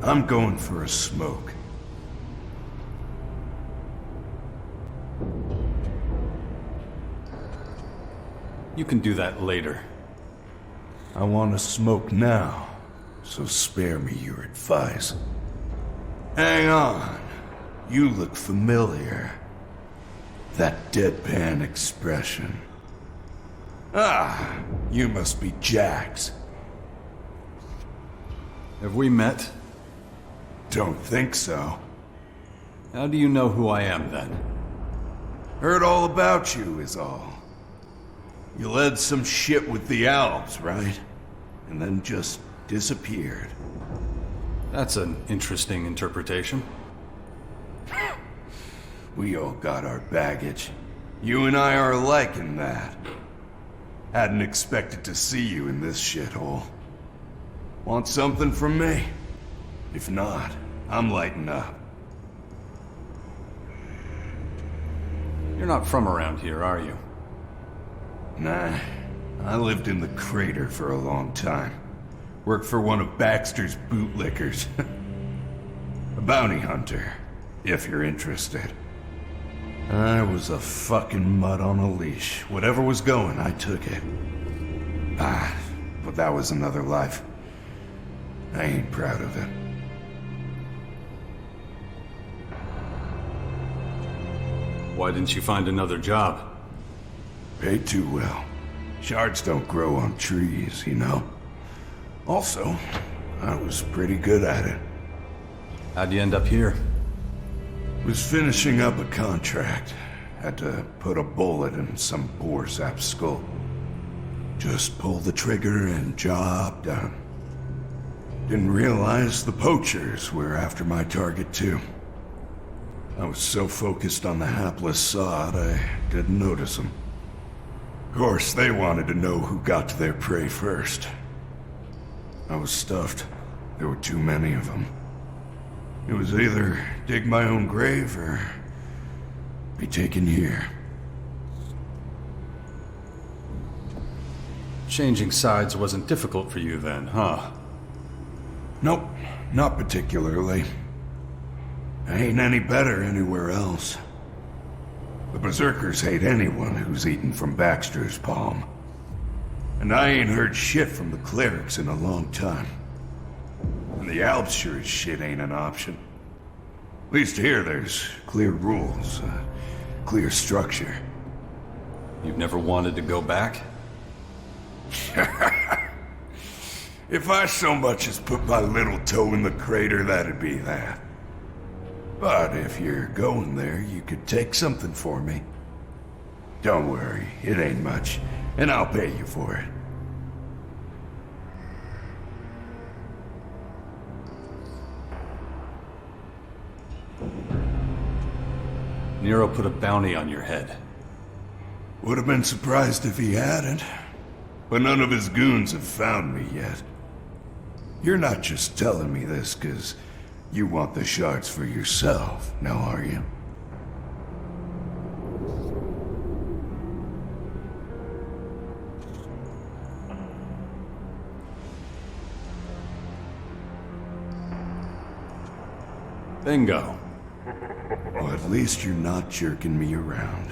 I'm going for a smoke. You can do that later. I want to smoke now, so spare me your advice. Hang on. You look familiar. That deadpan expression. Ah, you must be Jax. Have we met? Don't think so. How do you know who I am, then? Heard all about you, is all. You led some shit with the Alps, right? And then just disappeared. That's an interesting interpretation. We all got our baggage. You and I are alike in that. Hadn't expected to see you in this shithole. Want something from me? If not, I'm lighting up. You're not from around here, are you? Nah, I lived in the crater for a long time. Worked for one of Baxter's bootlickers. A bounty hunter, if you're interested. I was a fucking mutt on a leash. Whatever was going, I took it. But that was another life. I ain't proud of it. Why didn't you find another job? Paid too well. Shards don't grow on trees, you know? Also, I was pretty good at it. How'd you end up here? Was finishing up a contract. Had to put a bullet in some poor sap's skull. Just pull the trigger and job done. Didn't realize the poachers were after my target too. I was so focused on the hapless sod, I didn't notice them. Of course, they wanted to know who got to their prey first. I was stuffed. There were too many of them. It was either dig my own grave or be taken here. Changing sides wasn't difficult for you then, huh? Nope, not particularly. I ain't any better anywhere else. The Berserkers hate anyone who's eaten from Baxter's palm. And I ain't heard shit from the clerics in a long time. And the Alps sure as shit ain't an option. At least here there's clear rules, clear structure. You've never wanted to go back? If I so much as put my little toe in the crater, that'd be that. But if you're going there, you could take something for me. Don't worry, it ain't much, and I'll pay you for it. Nero put a bounty on your head. Would have been surprised if he hadn't. But none of his goons have found me yet. You're not just telling me this 'cause you want the shards for yourself, now are you? Bingo. Well, at least you're not jerking me around.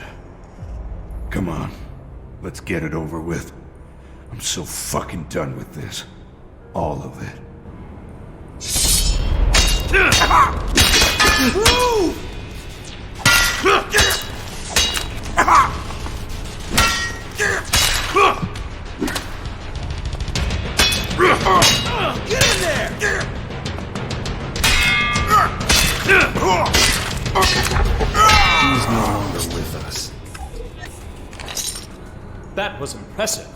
Come on, let's get it over with. I'm so fucking done with this. All of it. Get in there! He's no longer with us. That was impressive.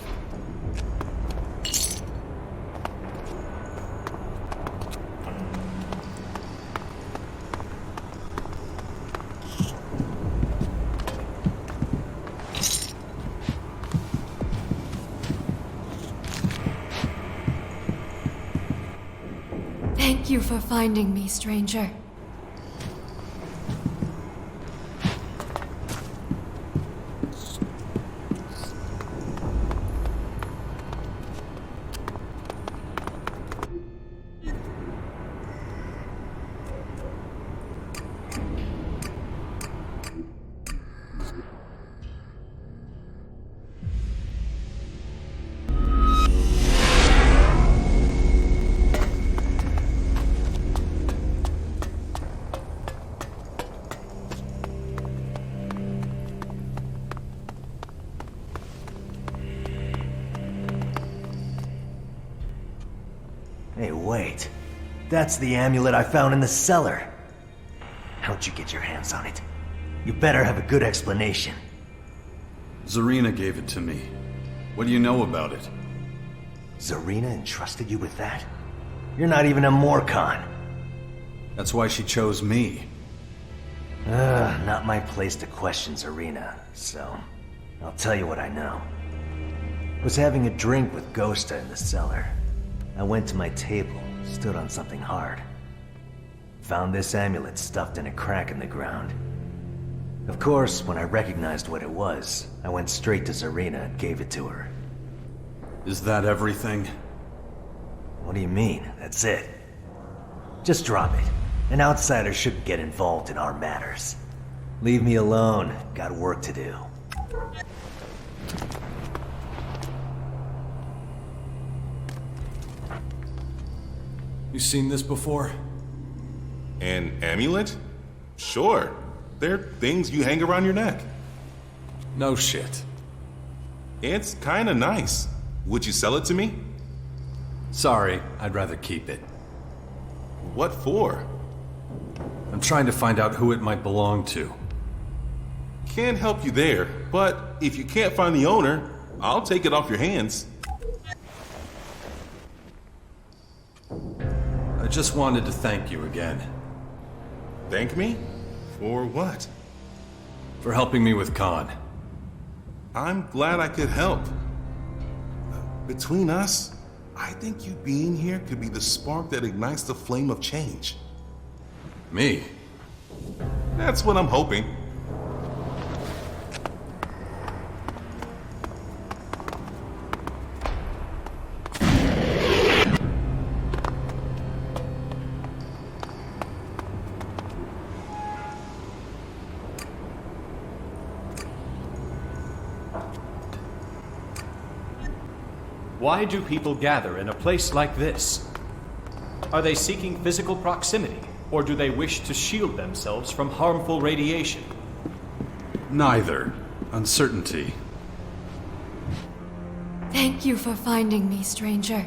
Thank you for finding me, stranger. Hey, wait. That's the amulet I found in the cellar. How'd you get your hands on it? You better have a good explanation. Zarina gave it to me. What do you know about it? Zarina entrusted you with that? You're not even a Morcon. That's why she chose me. Not my place to question Zarina, so I'll tell you what I know. Was having a drink with Ghosta in the cellar. I went to my table, stood on something hard. Found this amulet stuffed in a crack in the ground. Of course, when I recognized what it was, I went straight to Zarina and gave it to her. Is that everything? What do you mean? That's it? Just drop it. An outsider shouldn't get involved in our matters. Leave me alone. Got work to do. You seen this before? An amulet? Sure. They're things you hang around your neck. No shit. It's kinda nice. Would you sell it to me? Sorry, I'd rather keep it. What for? I'm trying to find out who it might belong to. Can't help you there, but if you can't find the owner, I'll take it off your hands. I just wanted to thank you again. Thank me? For what? For helping me with Khan. I'm glad I could help. Between us, I think you being here could be the spark that ignites the flame of change. Me? That's what I'm hoping. Why do people gather in a place like this? Are they seeking physical proximity, or do they wish to shield themselves from harmful radiation? Neither. Uncertainty. Thank you for finding me, stranger.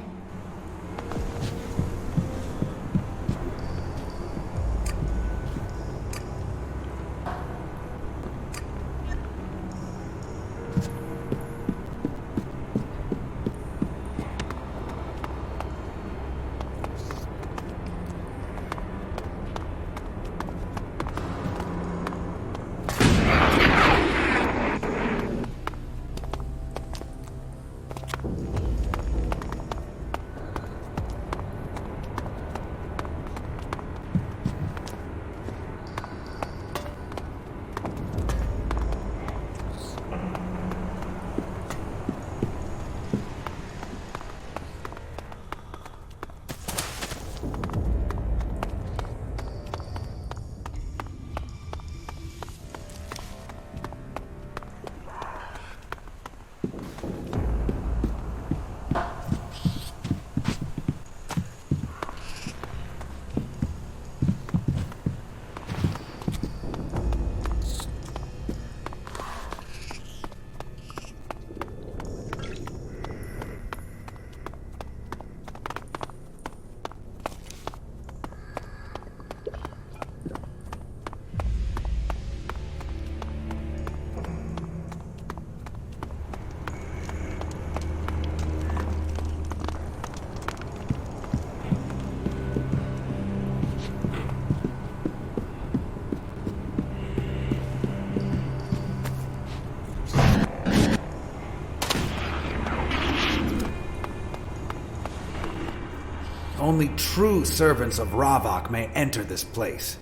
Only true servants of Ravok may enter this place.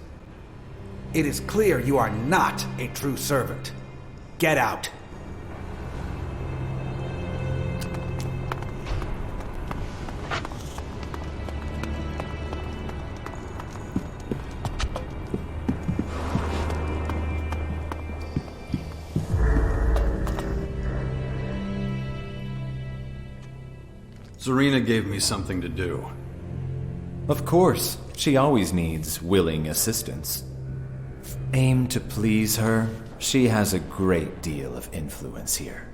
It is clear you are not a true servant. Get out. Zarina gave me something to do. Of course, she always needs willing assistance. Aim to please her. She has a great deal of influence here.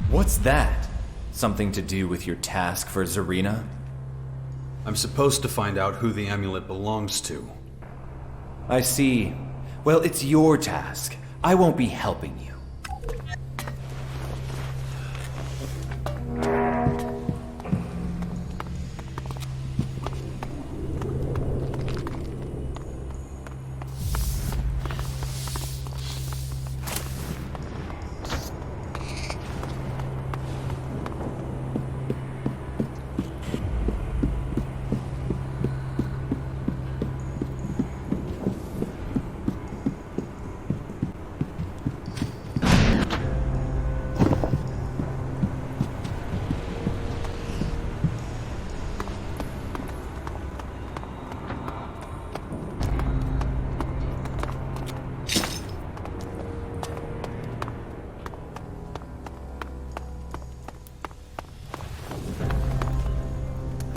What's that? Something to do with your task for Zarina? I'm supposed to find out who the amulet belongs to. I see. Well, it's your task. I won't be helping you.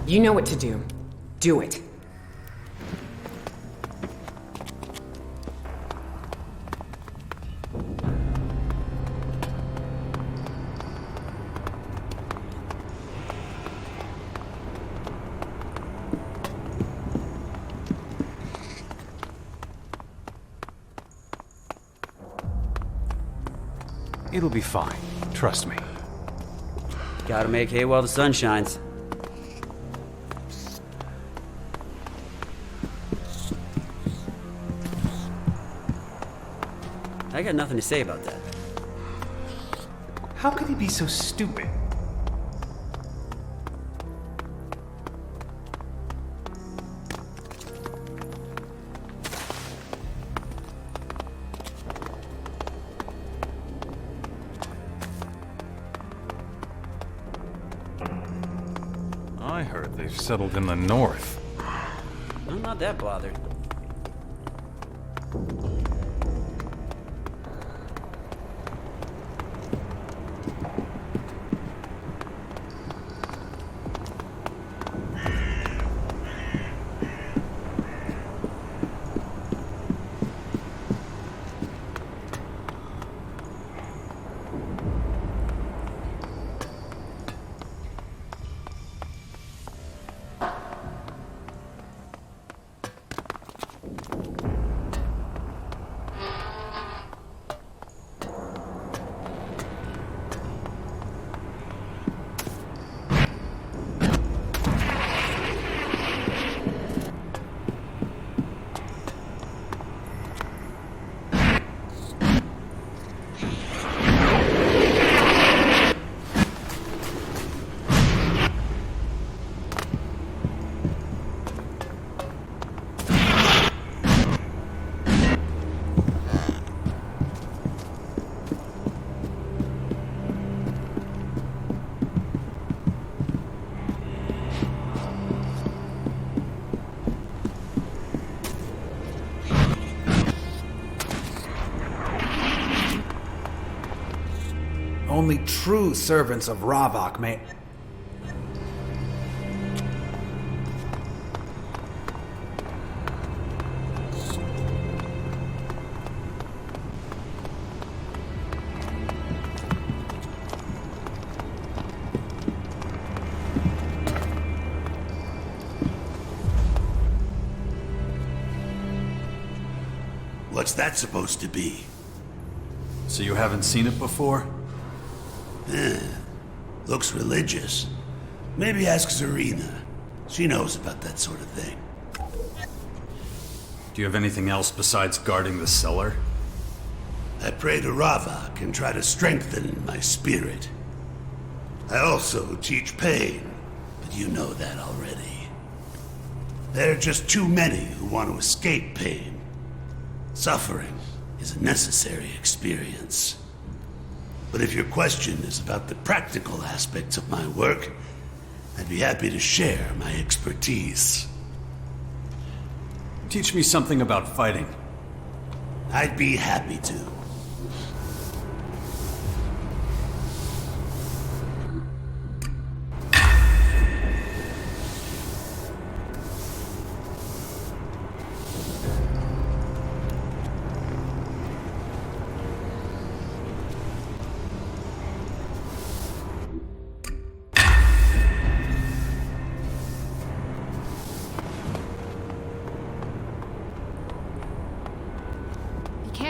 You know what to do. Do it. It'll be fine. Trust me. Gotta make hay while the sun shines. I got nothing to say about that. How could he be so stupid? I heard they've settled in the north. I'm not that bothered. Only true servants of Ravok may... What's that supposed to be? So you haven't seen it before? Looks religious. Maybe ask Zarina. She knows about that sort of thing. Do you have anything else besides guarding the cellar? I pray to Ravok and try to strengthen my spirit. I also teach pain, but you know that already. There are just too many who want to escape pain. Suffering is a necessary experience. But if your question is about the practical aspects of my work, I'd be happy to share my expertise. Teach me something about fighting. I'd be happy to.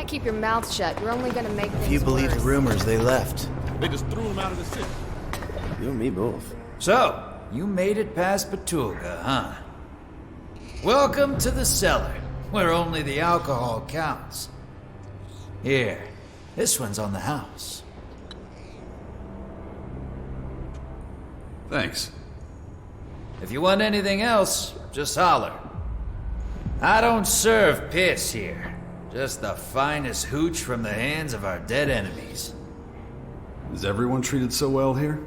keep your mouth shut. You're only gonna make things If you believe the worse. rumors, they left. They just threw him out of the city. You and me both. So, you made it past Betulga, huh? Welcome to the cellar, where only the alcohol counts. Here, this one's on the house. Thanks. If you want anything else, just holler. I don't serve piss here. Just the finest hooch from the hands of our dead enemies. Is everyone treated so well here?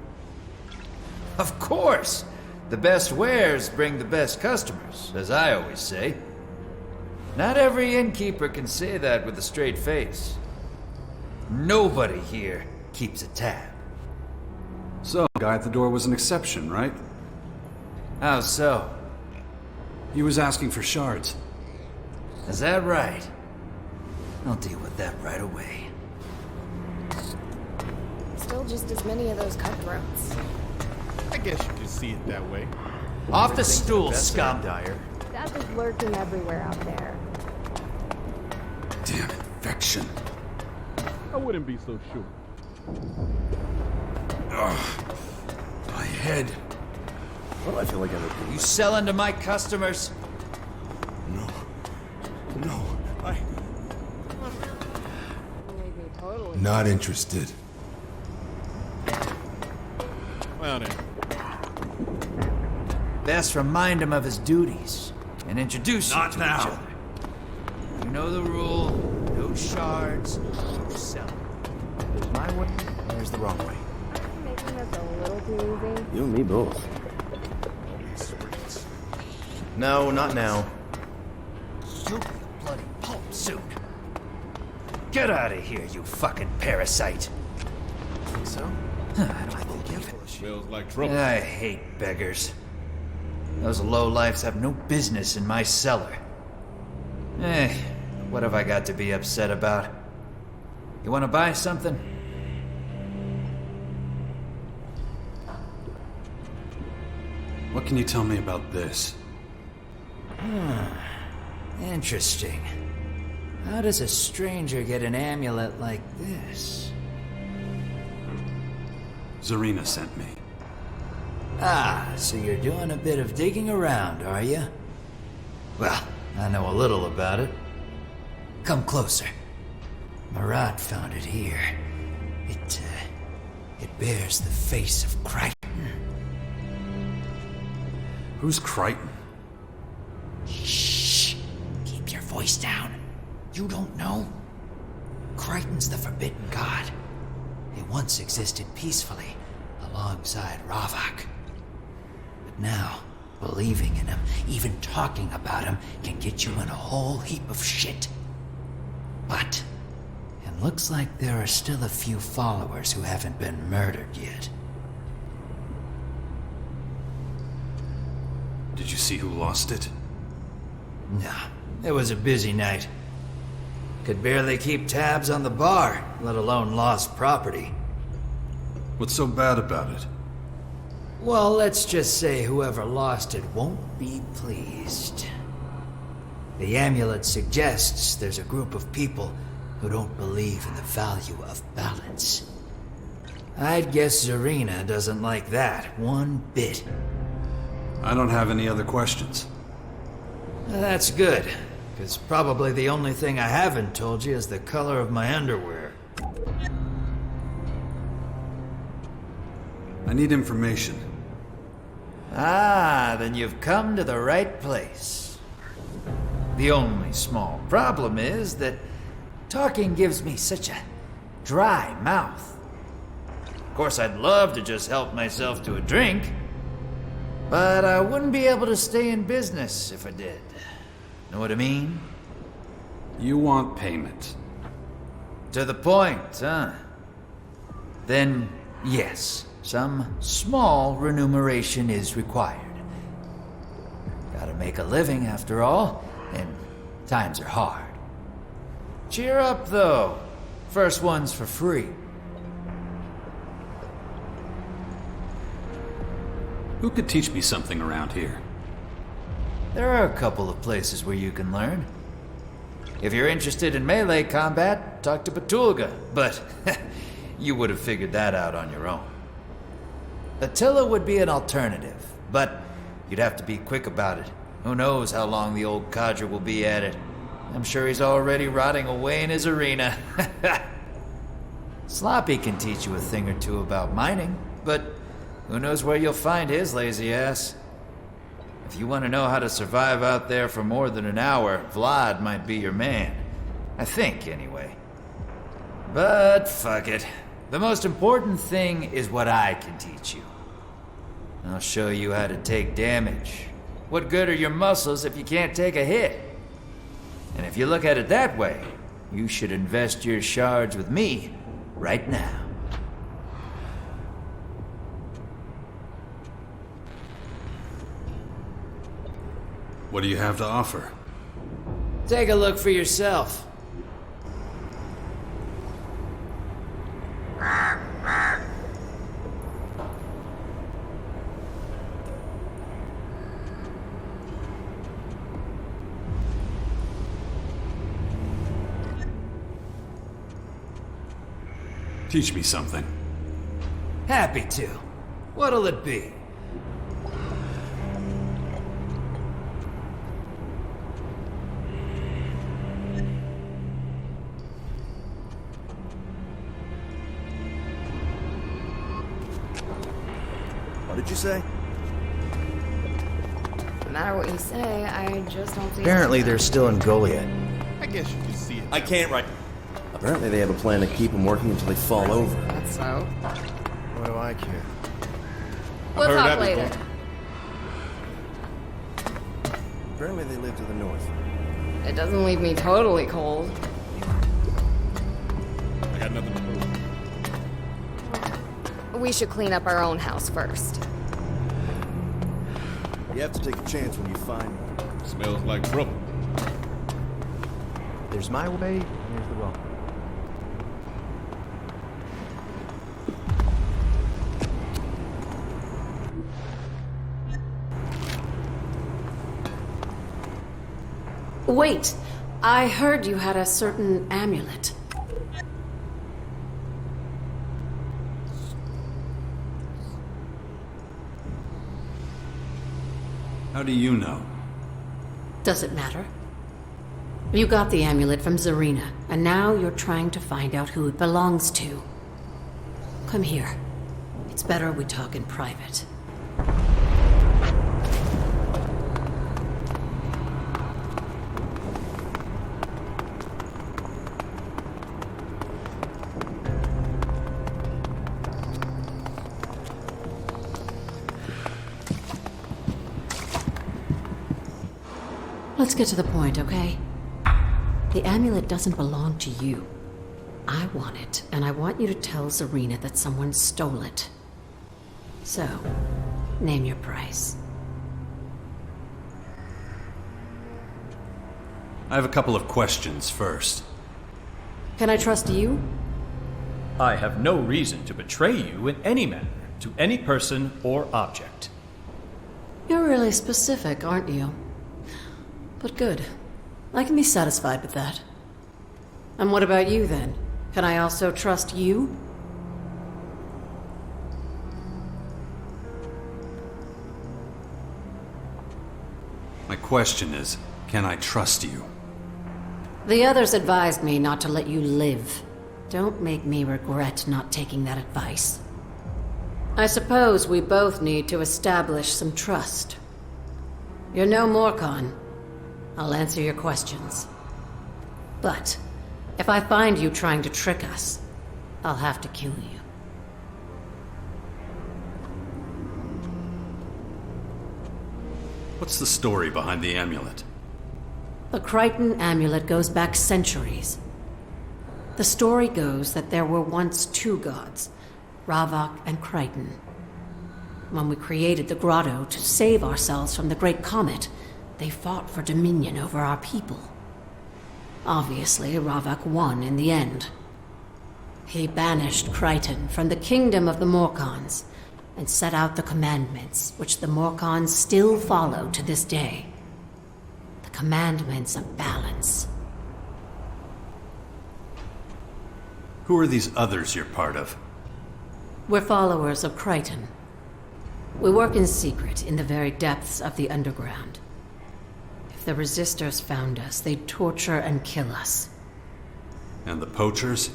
Of course! The best wares bring the best customers, as I always say. Not every innkeeper can say that with a straight face. Nobody here keeps a tab. So, the guy at the door was an exception, right? How so? He was asking for shards. Is that right? I'll deal with that right away. Still just as many of those cutthroats. I guess you can see it that way. Off the stool, scum! Dyer. That is lurking everywhere out there. Damn infection. I wouldn't be so sure. My head. Well, I feel like I'm You selling to my customers? No, Believe me, totally. not interested. Well then. Best remind him of his duties and introduce you Not to now. each other. You know the rule. No shards, no selling. There's my way, there's the wrong way. Making this a little too easy. You and me both. No, not now. You'll be a bloody pulp soon. Get out of here, you fucking parasite. Think so? I don't give it. Smells like trouble. I hate beggars. Those lowlifes have no business in my cellar. What have I got to be upset about? You want to buy something? What can you tell me about this? Interesting. How does a stranger get an amulet like this? Zarina sent me. Ah, so you're doing a bit of digging around, are you? Well, I know a little about it. Come closer. Marat found it here. It bears the face of Crichton. Who's Crichton? Shh! Keep your voice down. You don't know? Crichton's the Forbidden God. He once existed peacefully alongside Ravak. But now, believing in him, even talking about him, can get you in a whole heap of shit. But it looks like there are still a few followers who haven't been murdered yet. Did you see who lost it? No, it was a busy night. Could barely keep tabs on the bar, let alone lost property. What's so bad about it? Well, let's just say whoever lost it won't be pleased. The amulet suggests there's a group of people who don't believe in the value of balance. I'd guess Zarina doesn't like that one bit. I don't have any other questions. That's good, because probably the only thing I haven't told you is the color of my underwear. I need information. Ah, then you've come to the right place. The only small problem is that talking gives me such a dry mouth. Of course, I'd love to just help myself to a drink, but I wouldn't be able to stay in business if I did. Know what I mean? You want payment. To the point, huh? Then, yes, some small remuneration is required. Gotta make a living, after all, and times are hard. Cheer up, though. First one's for free. Who could teach me something around here? There are a couple of places where you can learn. If you're interested in melee combat, talk to Petulga, but you would have figured that out on your own. Attila would be an alternative, but you'd have to be quick about it. Who knows how long the old codger will be at it. I'm sure he's already rotting away in his arena. Sloppy can teach you a thing or two about mining, but who knows where you'll find his lazy ass. If you want to know how to survive out there for more than an hour, Vlad might be your man. I think, anyway. But fuck it. The most important thing is what I can teach you. I'll show you how to take damage. What good are your muscles if you can't take a hit? And if you look at it that way, you should invest your shards with me right now. What do you have to offer? Take a look for yourself. Teach me something. Happy to. What'll it be? What did you say? No matter what you say, I just don't see. Apparently they're still in Goliath. I guess you can see it. I can't right. Apparently they have a plan to keep them working until they fall over. That's so. What do I care? We'll heard talk that later. before. Apparently they live to the north. It doesn't leave me totally cold. I got nothing to prove. We should clean up our own house first. You have to take a chance when you find one. Smells like trouble. There's my way, and there's the wrong way. Wait, I heard you had a certain amulet. How do you know? Does it matter? You got the amulet from Zarina, and now you're trying to find out who it belongs to. Come here. It's better we talk in private. Let's get to the point, okay? The amulet doesn't belong to you. I want it, and I want you to tell Zarina that someone stole it. So, name your price. I have a couple of questions first. Can I trust you? I have no reason to betray you in any manner, to any person or object. You're really specific, aren't you? But good. I can be satisfied with that. And what about you, then? Can I also trust you? My question is, can I trust you? The others advised me not to let you live. Don't make me regret not taking that advice. I suppose we both need to establish some trust. You're no Morcon. I'll answer your questions. But, if I find you trying to trick us, I'll have to kill you. What's the story behind the amulet? The Crichton amulet goes back centuries. The story goes that there were once two gods, Ravak and Crichton. When we created the grotto to save ourselves from the Great Comet, they fought for dominion over our people. Obviously, Ravak won in the end. He banished Crichton from the kingdom of the Morcons and set out the commandments, which the Morcons still follow to this day. The commandments of balance. Who are these others you're part of? We're followers of Crichton. We work in secret in the very depths of the underground. If the Resistors found us, they'd torture and kill us. And the poachers?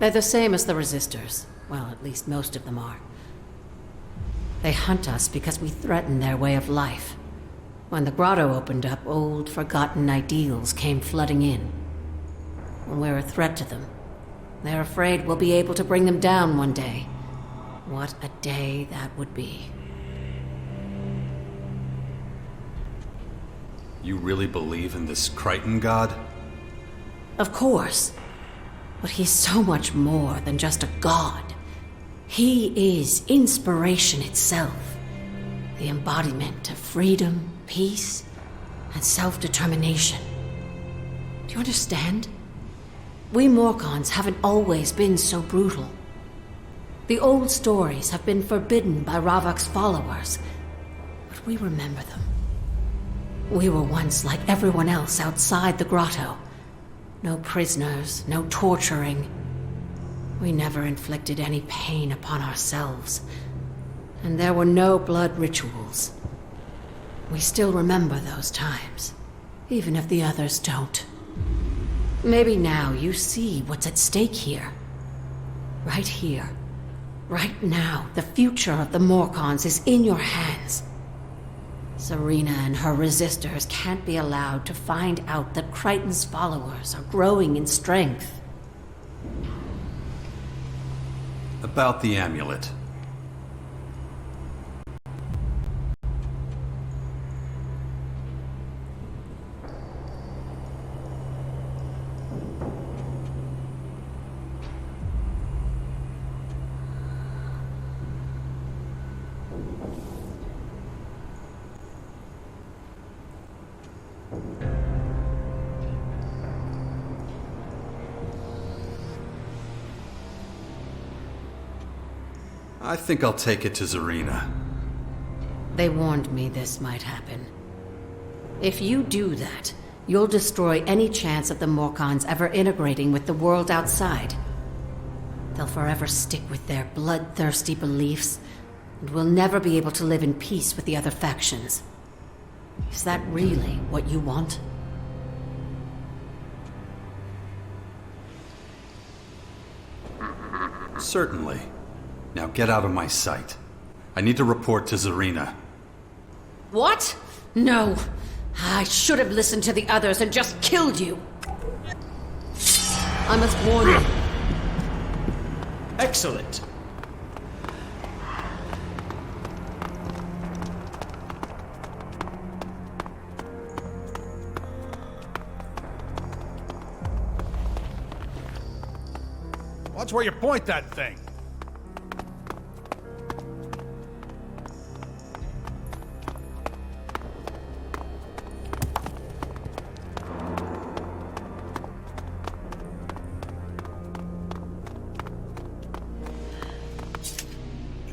They're the same as the Resistors. Well, at least most of them are. They hunt us because we threaten their way of life. When the grotto opened up, old, forgotten ideals came flooding in. When we're a threat to them, they're afraid we'll be able to bring them down one day. What a day that would be. You really believe in this Crichton god? Of course. But he's so much more than just a god. He is inspiration itself. The embodiment of freedom, peace, and self-determination. Do you understand? We Morkons haven't always been so brutal. The old stories have been forbidden by Ravok's followers, but we remember them. We were once like everyone else outside the grotto. No prisoners, no torturing. We never inflicted any pain upon ourselves. And there were no blood rituals. We still remember those times, even if the others don't. Maybe now you see what's at stake here. Right here. Right now, the future of the Morkons is in your hands. Serena and her Resistors can't be allowed to find out that Crichton's followers are growing in strength. About the amulet. I think I'll take it to Zarina. They warned me this might happen. If you do that, you'll destroy any chance of the Morkons ever integrating with the world outside. They'll forever stick with their bloodthirsty beliefs, and we'll never be able to live in peace with the other factions. Is that really what you want? Certainly. Now get out of my sight. I need to report to Zarina. What? No. I should have listened to the others and just killed you. I must warn you. Excellent. Watch where you point that thing.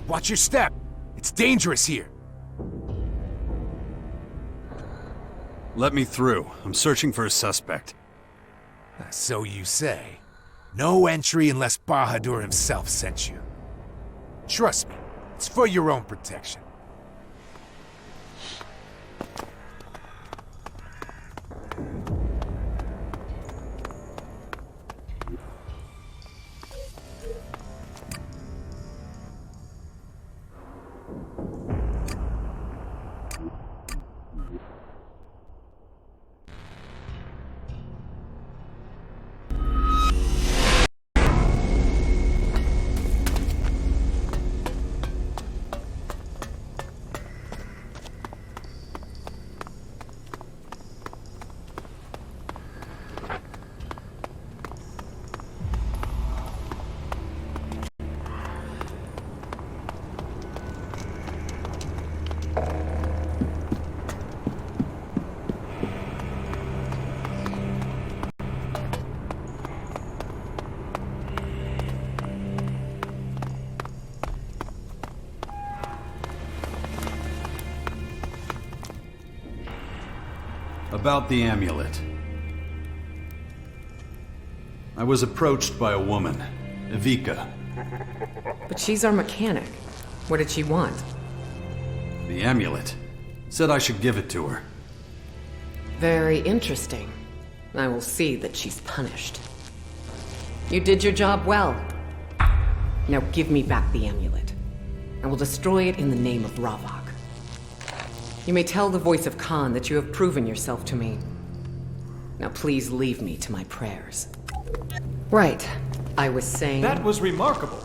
Watch your step. It's dangerous here. Let me through. I'm searching for a suspect. So you say. No entry unless Bahadur himself sent you. Trust me, it's for your own protection. About the amulet. I was approached by a woman, Evika. But she's our mechanic. What did she want? The amulet. Said I should give it to her. Very interesting. I will see that she's punished. You did your job well. Now give me back the amulet. I will destroy it in the name of Ravok. You may tell the voice of Khan that you have proven yourself to me. Now please leave me to my prayers. Right. I was saying... That was remarkable.